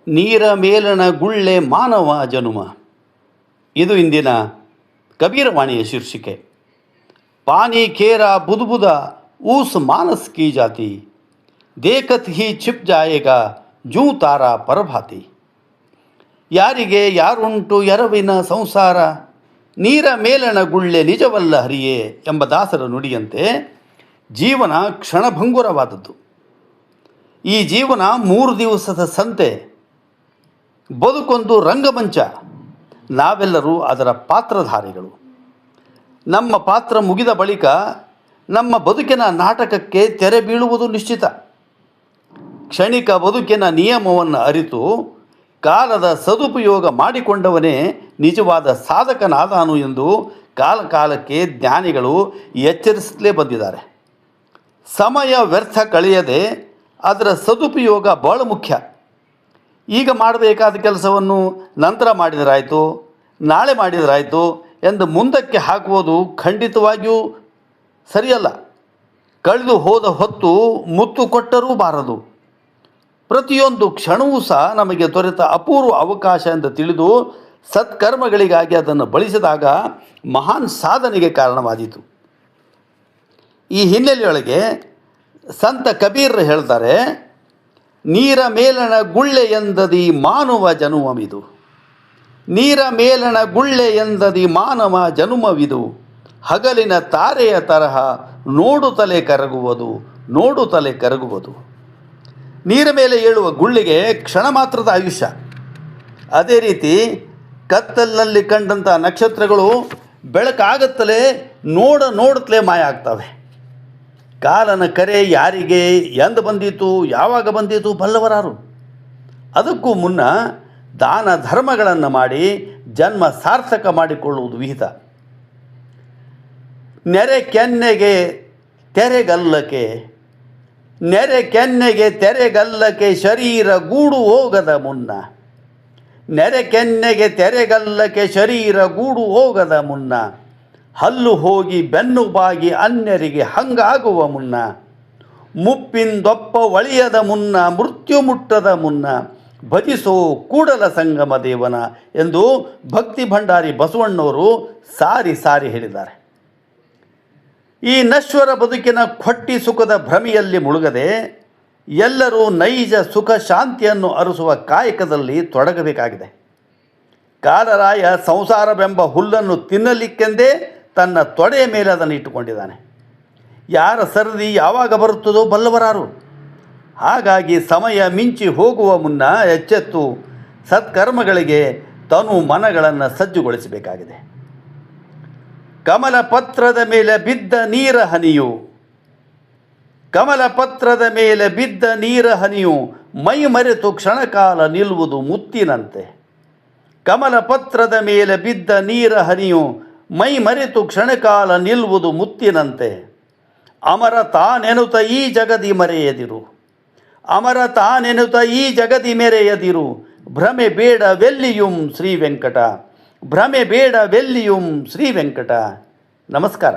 ನೀರ ಮೇಲಣ ಗುಳ್ಳೆ ಮಾನವ ಜನುಮ. ಇದು ಇಂದಿನ ಕಬೀರವಾಣಿಯ ಶೀರ್ಷಿಕೆ. ಪಾನಿ ಕೇರ ಬುದ್ಬುದ ಊಸ್ ಮಾನಸ್ ಕಿ ಜಾತಿ, ದೇಖತ್ ಹಿ छिप ಜಾಯೇಗಾ ಜೂ ತಾರಾ ಪರಭಾತಿ. ಯಾರಿಗೆ ಯಾರುಂಟು ಎರವಿನ ಸಂಸಾರ, ನೀರ ಮೇಲಣ ಗುಳ್ಳೆ ನಿಜವಲ್ಲ ಹರಿಯೇ ಎಂಬ ದಾಸರ ನುಡಿಯಂತೆ ಜೀವನ ಕ್ಷಣಭಂಗುರವಾದದ್ದು. ಈ ಜೀವನ 3 ದಿವಸದ ಸಂತೆ, ಬದುಕೊಂದು ರಂಗಮಂಚ. ನಾವೆಲ್ಲರೂ ಅದರ ಪಾತ್ರಧಾರಿಗಳು. ನಮ್ಮ ಪಾತ್ರ ಮುಗಿದ ಬಳಿಕ ನಮ್ಮ ಬದುಕಿನ ನಾಟಕಕ್ಕೆ ತೆರೆ ಬೀಳುವುದು ನಿಶ್ಚಿತ. ಕ್ಷಣಿಕ ಬದುಕಿನ ನಿಯಮವನ್ನು ಅರಿತು ಕಾಲದ ಸದುಪಯೋಗ ಮಾಡಿಕೊಂಡವನೇ ನಿಜವಾದ ಸಾಧಕನಾದಾನು ಎಂದು ಕಾಲಕಾಲಕ್ಕೆ ಜ್ಞಾನಿಗಳು ಎಚ್ಚರಿಸಲೇ ಬಂದಿದ್ದಾರೆ. ಸಮಯ ವ್ಯರ್ಥ ಕಳೆಯದೆ ಅದರ ಸದುಪಯೋಗ ಬಹಳ ಮುಖ್ಯ. ಈಗ ಮಾಡಬೇಕಾದ ಕೆಲಸವನ್ನು ನಂತರ ಮಾಡಿದರಾಯಿತು, ನಾಳೆ ಮಾಡಿದರಾಯಿತು ಎಂದು ಮುಂದಕ್ಕೆ ಹಾಕುವುದು ಖಂಡಿತವಾಗಿಯೂ ಸರಿಯಲ್ಲ. ಕಳೆದು ಹೋದ ಹೊತ್ತು ಮುತ್ತು ಕೊಟ್ಟರೂ ಬಾರದು. ಪ್ರತಿಯೊಂದು ಕ್ಷಣವೂ ಸಹ ನಮಗೆ ದೊರೆತ ಅಪೂರ್ವ ಅವಕಾಶ ಎಂದು ತಿಳಿದು ಸತ್ಕರ್ಮಗಳಿಗಾಗಿ ಅದನ್ನು ಬಳಸಿದಾಗ ಮಹಾನ್ ಸಾಧನೆಗೆ ಕಾರಣವಾದೀತು. ಈ ಹಿನ್ನೆಲೆಯೊಳಗೆ ಸಂತ ಕಬೀರ್ ಹೇಳ್ತಾರೆ, ನೀರ ಮೇಲಣ ಗುಳ್ಳೆ ಎಂದದಿ ಮಾನವ ಜನುಮವಿದು. ನೀರ ಮೇಲಣ ಗುಳ್ಳೆ ಎಂದದಿ ಮಾನವ ಜನುಮವಿದು, ಹಗಲಿನ ತಾರೆಯ ತರಹ ನೋಡುತ್ತಲೇ ಕರಗುವುದು, ನೋಡುತ್ತಲೇ ಕರಗುವುದು. ನೀರ ಮೇಲೆ ಏಳುವ ಗುಳ್ಳೆಗೆ ಕ್ಷಣ ಮಾತ್ರದ ಆಯುಷ್ಯ. ಅದೇ ರೀತಿ ಕತ್ತಲಿನಲ್ಲಿ ಕಂಡಂಥ ನಕ್ಷತ್ರಗಳು ಬೆಳಕಾಗುತ್ತಲೇ ನೋಡುತ್ತಲೇ ಮಾಯ ಆಗ್ತವೆ. ಕಾಲನ ಕರೆ ಯಾರಿಗೆ ಎಂದು ಬಂದಿತು, ಯಾವಾಗ ಬಂದಿತು ಬಲ್ಲವರಾರು. ಅದಕ್ಕೂ ಮುನ್ನ ದಾನ ಧರ್ಮಗಳನ್ನು ಮಾಡಿ ಜನ್ಮ ಸಾರ್ಥಕ ಮಾಡಿಕೊಳ್ಳುವುದು ವಿಹಿತ. ನೆರೆ ಕೆನ್ನೆಗೆ ತೆರೆಗಲ್ಲಕ್ಕೆ, ನೆರೆ ಕೆನ್ನೆಗೆ ತೆರೆಗಲ್ಲಕ್ಕೆ ಶರೀರ ಗೂಡು ಹೋಗದ ಮುನ್ನ, ನೆರೆ ಕೆನ್ನೆಗೆ ತೆರೆಗಲ್ಲಕ್ಕೆ ಶರೀರ ಗೂಡು ಹೋಗದ ಮುನ್ನ, ಹಲ್ಲು ಹೋಗಿ ಬೆನ್ನು ಬಾಗಿ ಅನ್ಯರಿಗೆ ಹಂಗಾಗುವ ಮುನ್ನ, ಮುಪ್ಪಿಂದೊಪ್ಪ ಒಳಿಯದ ಮುನ್ನ, ಮೃತ್ಯು ಮುಟ್ಟದ ಮುನ್ನ, ಭಜಿಸೋ ಕೂಡಲ ಸಂಗಮ ದೇವನ ಎಂದು ಭಕ್ತಿ ಭಂಡಾರಿ ಬಸವಣ್ಣವರು ಸಾರಿ ಸಾರಿ ಹೇಳಿದ್ದಾರೆ. ಈ ನಶ್ವರ ಬದುಕಿನ ಹೊಟ್ಟಿ ಸುಖದ ಭ್ರಮೆಯಲ್ಲಿ ಮುಳುಗದೆ ಎಲ್ಲರೂ ನೈಜ ಸುಖ ಶಾಂತಿಯನ್ನು ಅರಸುವ ಕಾಯಕದಲ್ಲಿ ತೊಡಗಬೇಕಾಗಿದೆ. ಕಾಲರಾಯ ಸಂಸಾರವೆಂಬ ಹುಲ್ಲನ್ನು ತಿನ್ನಲಿಕ್ಕೆಂದೇ ತನ್ನ ತೊಡೆಯ ಮೇಲೆ ಅದನ್ನು ಇಟ್ಟುಕೊಂಡಿದ್ದಾನೆ. ಯಾರ ಸರದಿ ಯಾವಾಗ ಬರುತ್ತದೋ ಬಲ್ಲವರಾರು. ಹಾಗಾಗಿ ಸಮಯ ಮಿಂಚಿ ಹೋಗುವ ಮುನ್ನ ಎಚ್ಚೆತ್ತು ಸತ್ಕರ್ಮಗಳಿಗೆ ತನು ಮನಗಳನ್ನು ಸಜ್ಜುಗೊಳಿಸಬೇಕಾಗಿದೆ. ಕಮಲ ಪತ್ರದ ಮೇಲೆ ಬಿದ್ದ ನೀರ ಹನಿಯು, ಕಮಲ ಪತ್ರದ ಮೇಲೆ ಬಿದ್ದ ನೀರ ಹನಿಯು ಮೈ ಮರೆತು ಕ್ಷಣಕಾಲ ನಿಲ್ಲುವುದು ಮುತ್ತಿನಂತೆ. ಕಮಲ ಪತ್ರದ ಮೇಲೆ ಬಿದ್ದ ನೀರ ಹನಿಯು ಮೈ ಮರೆತು ಕ್ಷಣಕಾಲ ನಿಲ್ಲುವುದು ಮುತ್ತಿನಂತೆ. ಅಮರ ತಾನೆನುತ ಈ ಜಗದಿ ಮರೆಯದಿರು, ಅಮರ ತಾನೆನುತ ಈ ಜಗದಿ ಮೆರೆಯದಿರು, ಭ್ರಮೆ ಬೇಡವೆಲ್ಲಿಯುಂ ಶ್ರೀ ವೆಂಕಟ, ಭ್ರಮೆ ಬೇಡವೆಲ್ಲಿಯುಂ ಶ್ರೀ ವೆಂಕಟ. ನಮಸ್ಕಾರ.